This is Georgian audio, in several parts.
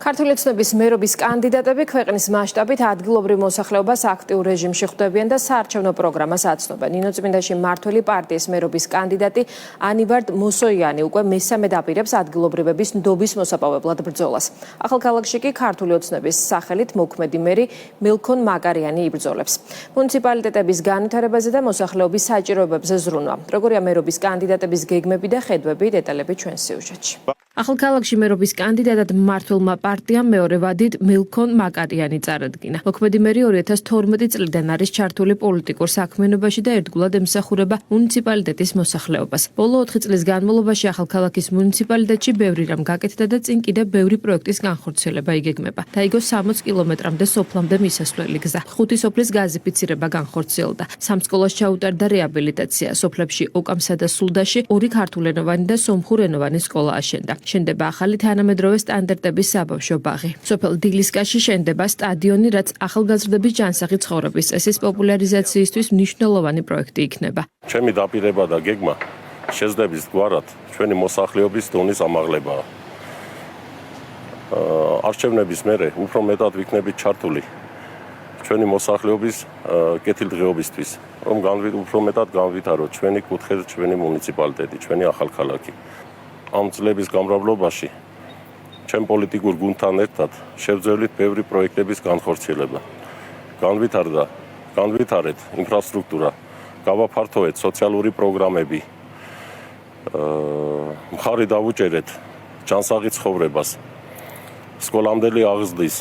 ქართული ოცნების მერობის კანდიდატები ქვეყნის მასშტაბით ადგილობრივ მოსახლეობას აქტიურ რეჟიმში ხვდებიან და საარჩევნო პროგრამას აცნობენ. ნინოწმინდაში მმართველი პარტიის მერობის კანდიდატი ანივარ მოსოიანი უკვე მესამედ აპირებს ადგილობრივების ნდობის მოსაპოვებლად ბრძოლას. ახალქალაქში კი ქართული ოცნების სახელით მოქმედი მერი მილქონ მაკარიანი იბრძოლებს. მუნიციპალიტეტების განვითარებაზე და მოსახლეობის საჭიროებებზე ზრუნვა. როგორია მერობის კანდიდატების გეგმები და ხედვები, დეტალები ჩვენ სიუჟეტში. ახალქალაქში მერობის კანდიდატად მმართველმა პარტიამ მეორე ვადით მილქონ მაკარიანი წარადგინა. მოქმედი მერი 2012 წლიდან არის ჩართული პოლიტიკურ საქმიანობაში და ერთგულად ემსახურება მუნიციპალიტეტის მოსახლეობას. ბოლო 4 წლის განმავლობაში ახალქალაქის მუნიციპალიტეტში ბევრი რამ გაკეთდა და წინ კიდევ ბევრი პროექტის განხორციელება იგეგმება. დაიგო 60 კილომეტრამდე სოფლამდე მისასვლელი გზა. 5 სოფლის გაზიფიცირება განხორციელდა. 3 სკოლას ჩაუტარდა რეაბილიტაცია. სოფლებში ოკამსა და სულდაში 2 ქართულენოვანი და სომხურენოვანი სკოლა აშენდა. შენდება ახალი თანამედროვე სტანდარტების საბავშვო ბაღი. სოფელ დილისკაში შენდება სტადიონი, რაც ახალგაზრდების ჯანსაღი ცხოვრების წესის პოპულარიზაციისთვის მნიშვნელოვანი პროექტი იქნება. ჩემი დაპირება და გეგმა შეზდების გვარად ჩვენი მოსახლეობის დონის ამაღლებაა. არჩევნების მერე უფრო მეტად ვიქნებით ჩართული ჩვენი მოსახლეობის კეთილდღეობისთვის, რომ უფრო მეტად განვითაროთ ჩვენი კუთხე, ჩვენი მუნიციპალიტეტი, ჩვენი ახალქალაქი. ამ წლების გამრავლობაში ჩემ პოლიტიკურ გუნდთან ერთად შევძველით ბევრი პროექტების განხორციელება. განვითარეთ ინფრასტრუქტურა, გავაფართოვეთ სოციალური პროგრამები, მხარი დავუჭერეთ ჯანსაღი ცხოვრებას, სკოლამდელი აღზრდის,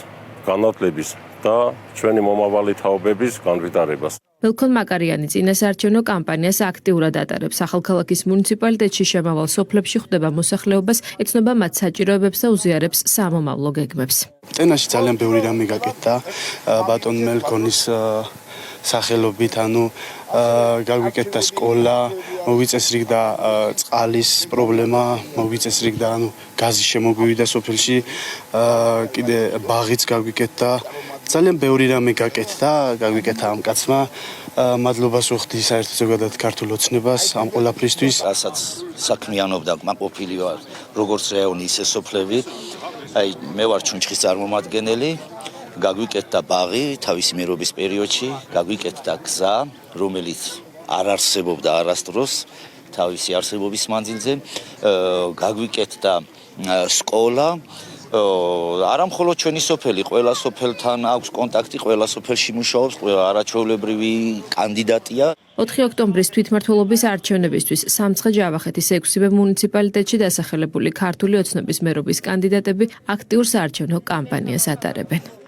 განათლების და ჩვენი მომავალი თაობების განვითარებას. მილქონ მაკარიანი წინასაარჩევნო კამპანიას აქტიურად ატარებს. ახალქალაქის მუნიციპალიტეტში შემავალ სოფლებში ხვდება მოსახლეობას, ეცნობა მათ საჭიროებებს და უზიარებს სამომავლო გეგმებს. წენაში ძალიან ბევრი რამე გაკეთდა ბატონ მელქონის სახელობით, გაგვიკეთდა სკოლა, მოვიწესრიგდა წყალის პრობლემა, მოვიწესრიგდა გაზი შემოგვივიდა სოფელში, კიდე ბაღიც გაგვიკეთდა. ძალიან ბევრი რამე გაკეთდა, გაგვიკეთა ამ კაცმა. მადლობას ვუხდი საერთოდ ზოგადად ქართულ ოცნებას ამ ყველაფრისთვის. რასაც საქმიანობდა კმაყოფილი ვარ, როგორც რაიონი, ისე სოფლები. მე ვარ ჩუნჩხის წარმომადგენელი. გაგვიკეთდა ბაღი თავისი მერობის პერიოდში, გაგვიკეთდა გზა, რომელიც არ არსებობდა არასდროს თავისი არსებობის მანძილზე. გაგვიკეთდა სკოლა. არა მხოლოდ ჩვენი სოფელი, ყველა სოფელთან აქვს კონტაქტი, ყველა სოფელში მუშაობს, ყველა არაჩვეულებრივი კანდიდატია. 4 ოქტომბრის თვითმმართველობის არჩევნებისთვის სამცხე-ჯავახეთის 6-ვე მუნიციპალიტეტში დასახელებული ქართული ოცნების მერობის კანდიდატები აქტიურ საარჩევნო კამპანიას ატარებენ.